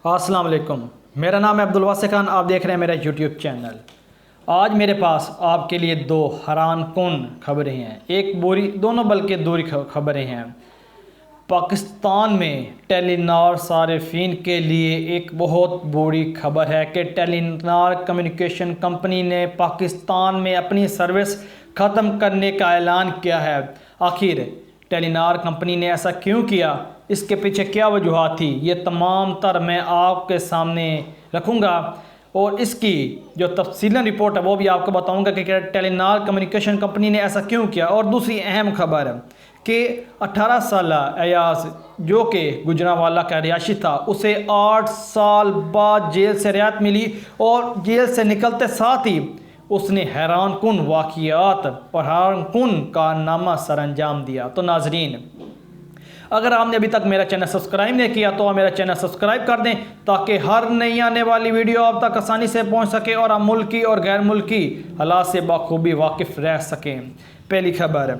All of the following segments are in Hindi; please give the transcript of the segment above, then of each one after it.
अस्सलाम वालेकुम। मेरा नाम है अब्दुल वासिक खान। आप देख रहे हैं मेरा यूट्यूब चैनल। आज मेरे पास आपके लिए दो हैरानकुन खबरें हैं, एक बुरी, दोनों बल्कि दूरी खबरें हैं। पाकिस्तान में टेलीनॉर सारिफीन के लिए एक बहुत बुरी खबर है कि टेलीनॉर कम्युनिकेशन कंपनी ने पाकिस्तान में अपनी सर्विस ख़त्म करने का ऐलान किया है। आखिर टेलीनॉर कंपनी ने ऐसा क्यों किया, इसके पीछे क्या वजूहात थी, ये तमाम तर मैं आपके सामने रखूँगा और इसकी जो तफसीलन रिपोर्ट है वो भी आपको बताऊंगा कि टेलीनॉर कम्युनिकेशन कंपनी ने ऐसा क्यों किया। और दूसरी अहम खबर कि 18 साल अयाज जो कि गुजरांवाला का रिहायशी था, उसे 8 साल बाद जेल से रियायत मिली और जेल से निकलते साथ ही उसने हैरानकुन वाक़ियात और हैरानकुन कारनामा सरअंजाम दिया। तो नाजरीन, अगर आपने अभी तक मेरा चैनल सब्सक्राइब नहीं किया तो आप मेरा चैनल सब्सक्राइब कर दें ताकि हर नई आने वाली वीडियो आप तक आसानी से पहुंच सके और आप मुल्की और गैर मुल्की हालात से बखूबी वाकिफ़ रह सकें। पहली खबर,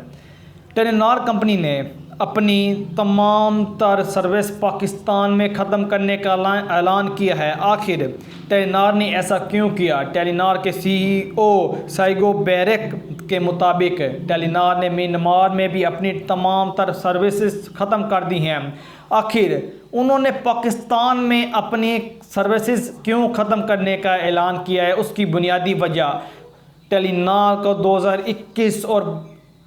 टेलीनॉर कंपनी ने अपनी तमाम तर सर्विस पाकिस्तान में ख़त्म करने का ऐलान किया है। आखिर टेलीनॉर ने ऐसा क्यों किया? टेलीनॉर के CEO साइगो बैरेक के मुताबिक टेलीनॉर ने म्यांमार में भी अपनी तमाम तर सर्विसेज ख़त्म कर दी हैं। आखिर उन्होंने पाकिस्तान में अपनी सर्विसेज क्यों ख़त्म करने का ऐलान किया है, उसकी बुनियादी वजह टेलीनॉर को 2021 और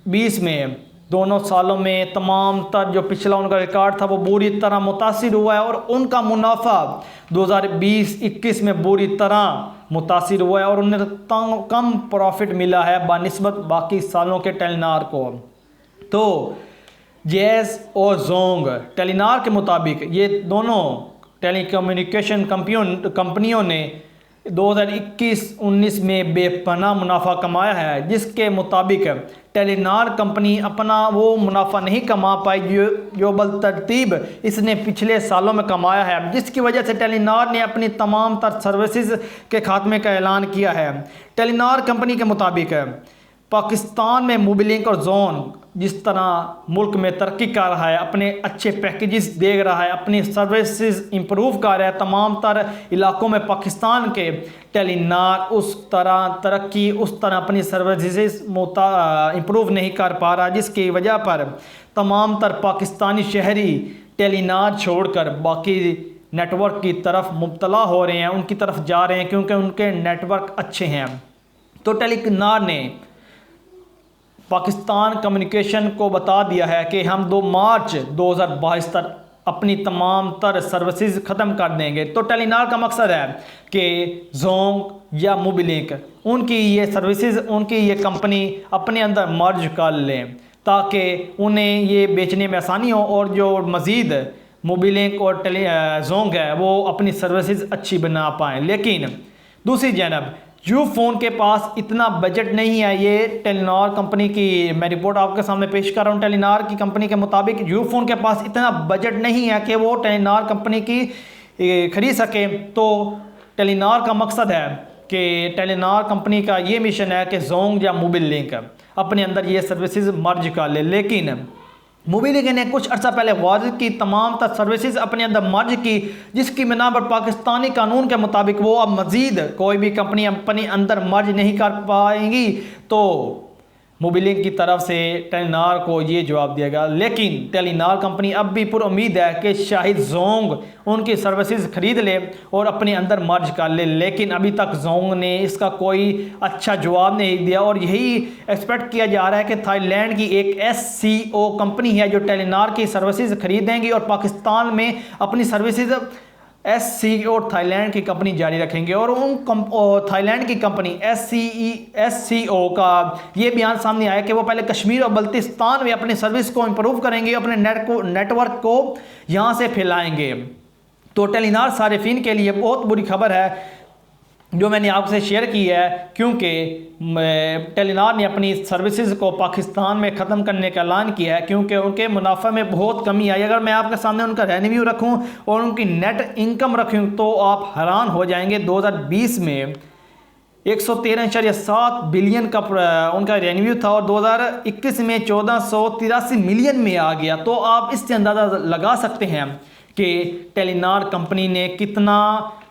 20 में दोनों सालों में तमाम तर जो पिछला उनका रिकॉर्ड था वो बुरी तरह मुतासिर हुआ है और उनका मुनाफा 2020-21 में बुरी तरह मुतासिर हुआ है और उन्हें कम प्रॉफिट मिला है बनिस्बत बाकी सालों के टेलीनॉर को। तो जैज़ और जोंग टेलीनॉर के मुताबिक ये दोनों टेलीकम्युनिकेशन कंपनियों ने 2021-19 में बेपनाह मुनाफा कमाया है, जिसके मुताबिक टेलीनॉर कंपनी अपना वो मुनाफा नहीं कमा पाई जो बलतरतीब इसने पिछले सालों में कमाया है, जिसकी वजह से टेलीनॉर ने अपनी तमाम तर सर्विसेज के खात्मे का ऐलान किया है। टेलीनॉर कंपनी के मुताबिक पाकिस्तान में मोबिलिंक और जोन जिस तरह मुल्क में तरक्की कर रहा है, अपने अच्छे पैकेजेस दे रहा है, अपनी सर्विसेज इंप्रूव कर रहा है तमाम तर इलाकों में पाकिस्तान के, टेलीनॉर उस तरह तरक्की उस तरह अपनी सर्विसेज इंप्रूव नहीं कर पा रहा, जिसकी वजह पर तमाम तर पाकिस्तानी शहरी टेलीनॉर छोड़कर बाकी नेटवर्क की तरफ मुब्तला हो रहे हैं, उनकी तरफ जा रहे हैं क्योंकि उनके नेटवर्क अच्छे हैं। तो टेलीनॉर ने पाकिस्तान कम्युनिकेशन को बता दिया है कि हम 2 मार्च 2022 तक अपनी तमाम तर सर्विसेज ख़त्म कर देंगे। तो टेलीनॉर का मकसद है कि जोंग या मोबिलिंक उनकी ये सर्विसेज, उनकी ये कंपनी अपने अंदर मर्ज कर लें ताकि उन्हें ये बेचने में आसानी हो और जो मज़ीद मोबिलिंक और जोंग है वो अपनी सर्विसेज अच्छी बना पाएँ। लेकिन दूसरी जानब यूफोन के पास इतना बजट नहीं है। ये टेलीनॉर कंपनी की मैं रिपोर्ट आपके सामने पेश कर रहा हूँ। टेलीनॉर की कंपनी के मुताबिक यूफोन के पास इतना बजट नहीं है कि वो टेलीनॉर कंपनी की खरीद सके। तो टेलीनॉर का मकसद है कि टेलीनॉर कंपनी का ये मिशन है कि जोंग या मोबिलिंक अपने अंदर ये सर्विसेज मर्ज कर ले। लेकिन मोबिलिंक ने कुछ अर्सा पहले वाज़ की तमाम तर सर्विसेज अपने अंदर मर्ज की, जिसकी बिना पर पाकिस्तानी कानून के मुताबिक वो अब मज़ीद कोई भी कंपनी अपने अंदर मर्ज नहीं कर पाएंगी। तो मोबिलिंक की तरफ से टेलीनॉर को ये जवाब दिया गया। लेकिन टेलीनॉर कंपनी अब भी पुर उम्मीद है कि शायद जोंग उनकी सर्विसेज खरीद ले और अपने अंदर मर्ज कर ले, लेकिन अभी तक जोंग ने इसका कोई अच्छा जवाब नहीं दिया और यही एक्सपेक्ट किया जा रहा है कि थाईलैंड की एक SCO कंपनी है जो टेलीनॉर की सर्विसेज खरीदेंगी और पाकिस्तान में अपनी सर्विसेज SCO थाईलैंड की कंपनी जारी रखेंगे। और थाईलैंड की कंपनी SCO का ये बयान सामने आया कि वो पहले कश्मीर और बल्तिस्तान में अपनी सर्विस को इंप्रूव करेंगे, अपने नेटवर्क को यहाँ से फैलाएंगे। तो टेलीनॉर सारिफीन के लिए बहुत बुरी खबर है जो मैंने आपसे शेयर की है, क्योंकि टेलीनॉर ने अपनी सर्विसेज को पाकिस्तान में ख़त्म करने का ऐलान किया है क्योंकि उनके मुनाफा में बहुत कमी आई। अगर मैं आपके सामने उनका रेवेन्यू रखूं और उनकी नेट इनकम रखूं तो आप हैरान हो जाएंगे। 2020 में 113.7 बिलियन का उनका रेवेन्यू था और 2021 में 1483 मिलियन में आ गया। तो आप इससे अंदाज़ा लगा सकते हैं कि टेलीनॉर कंपनी ने कितना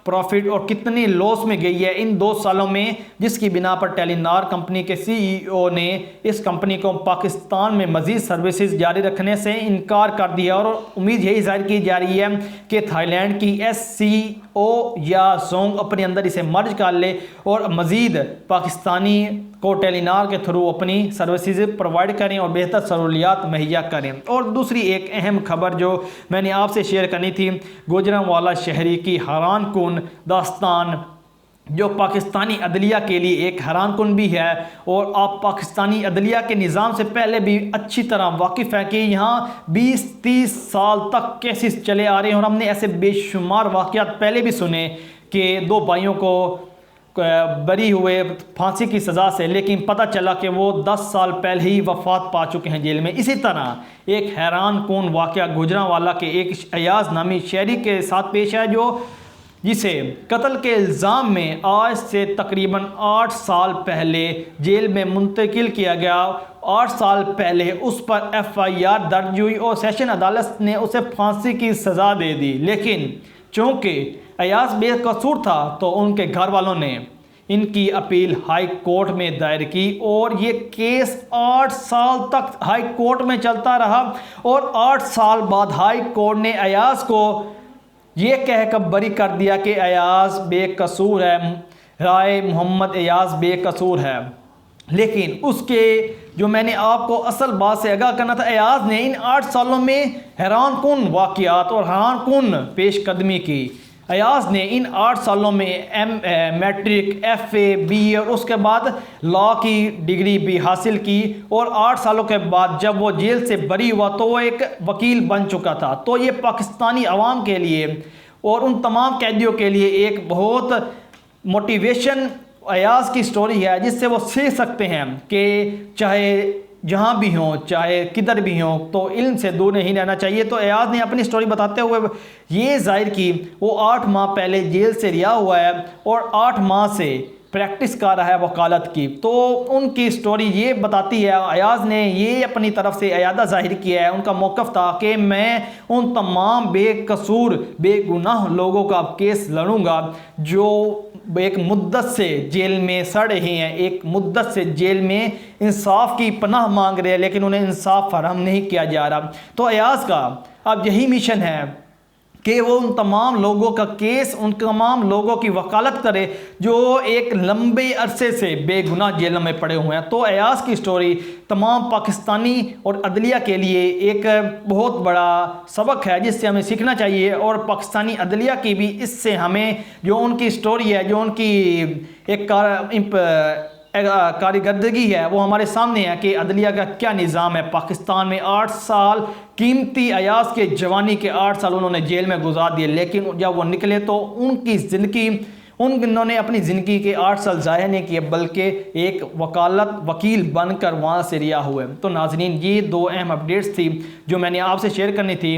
प्रॉफिट और कितनी लॉस में गई है इन 2 सालों में, जिसकी बिना पर टेलीनॉर कंपनी के सीईओ ने इस कंपनी को पाकिस्तान में मजीद सर्विसेज जारी रखने से इनकार कर दिया और उम्मीद यही जाहिर की जा रही है कि थाईलैंड की SCO या जोंग अपने अंदर इसे मर्ज कर ले और मजीद पाकिस्तानी को टेलीनॉर के थ्रू अपनी सर्विसेज प्रोवाइड करें और बेहतर सहूलियात मुहैया करें। और दूसरी एक अहम खबर जो मैंने आपसे शेयर करनी थी, गुजरांवाला शहरी की हैरानकुन दास्तान, जो पाकिस्तानी अदलिया के लिए एक हैरानकुन भी है। और आप पाकिस्तानी अदलिया के निज़ाम से पहले भी अच्छी तरह वाकिफ़ है कि यहाँ 20-30 साल तक केसेस चले आ रहे हैं और हमने ऐसे बेशुमार वाक़यात पहले भी सुने कि 2 भाइयों को बरी हुए फांसी की सज़ा से, लेकिन पता चला कि वो 10 साल पहले ही वफ़ात पा चुके हैं जेल में। इसी तरह एक हैरानकुन वाक़या गुजरांवाला के एक अयाज नामी शहरी के साथ पेश है, जिसे कत्ल के इल्ज़ाम में आज से तकरीबन 8 साल पहले जेल में मुंतकिल किया गया। 8 साल पहले उस पर FIR दर्ज हुई और सेशन अदालत ने उसे फांसी की सज़ा दे दी, लेकिन चूँकि अयाज बेकसूर था तो उनके घर वालों ने इनकी अपील हाई कोर्ट में दायर की और ये केस 8 साल तक हाई कोर्ट में चलता रहा। और 8 साल बाद हाई कोर्ट ने अयाज को ये कहकर बरी कर दिया कि अयाज बेकसूर है, राय मोहम्मद अयाज बेकसूर है। लेकिन उसके जो मैंने आपको असल बात से आगाह करना था, अयाज ने इन 8 सालों में हैरानकुन वाक़यात और हैरानकुन पेशकदमी की। अयाज ने इन 8 सालों में मैट्रिक, FA, BA और उसके बाद लॉ की डिग्री भी हासिल की। और 8 सालों के बाद जब वो जेल से बरी हुआ तो वो एक वकील बन चुका था। तो ये पाकिस्तानी अवाम के लिए और उन तमाम कैदियों के लिए एक बहुत मोटिवेशन अयाज की स्टोरी है, जिससे वो सीख सकते हैं कि चाहे जहाँ भी हों, चाहे किधर भी हों, तो इल्म से दूर नहीं रहना चाहिए। तो अयाज ने अपनी स्टोरी बताते हुए ये जाहिर की वो 8 माह पहले जेल से रिहा हुआ है और 8 माह से प्रैक्टिस कर रहा है वकालत की। तो उनकी स्टोरी ये बताती है, अयाज ने ये अपनी तरफ से अयादा जाहिर किया है, उनका मौक़िफ़ था कि मैं उन तमाम बेकसूर बेगुनाह लोगों का केस लड़ूंगा जो एक मुद्दत से जेल में सड़ रहे हैं, एक मुद्दत से जेल में इंसाफ की पनाह मांग रहे हैं, लेकिन उन्हें इंसाफ फराहम नहीं किया जा रहा। तो अयाज का अब यही मिशन है कि वो उन तमाम लोगों का केस, उन तमाम लोगों की वकालत करे जो एक लंबे अरसे से बेगुनाह जेल में पड़े हुए हैं। तो अयाज की स्टोरी तमाम पाकिस्तानी और अदलिया के लिए एक बहुत बड़ा सबक है, जिससे हमें सीखना चाहिए। और पाकिस्तानी अदलिया की भी इससे हमें जो उनकी स्टोरी है, जो उनकी एक कारकर्दगी है, वो हमारे सामने है कि अदलिया का क्या निज़ाम है। पाकिस्तान में 8 साल कीमती अयाज के जवानी के 8 साल उन्होंने जेल में गुजार दिए, लेकिन जब वो निकले तो उनकी ज़िंदगी, उन्होंने अपनी ज़िंदगी के 8 साल ज़ाया नहीं किए, बल्कि एक वकील बनकर वहाँ से रिहा हुए। तो नाज़रीन, ये 2 अहम अपडेट्स थी जो मैंने आपसे शेयर करनी थी।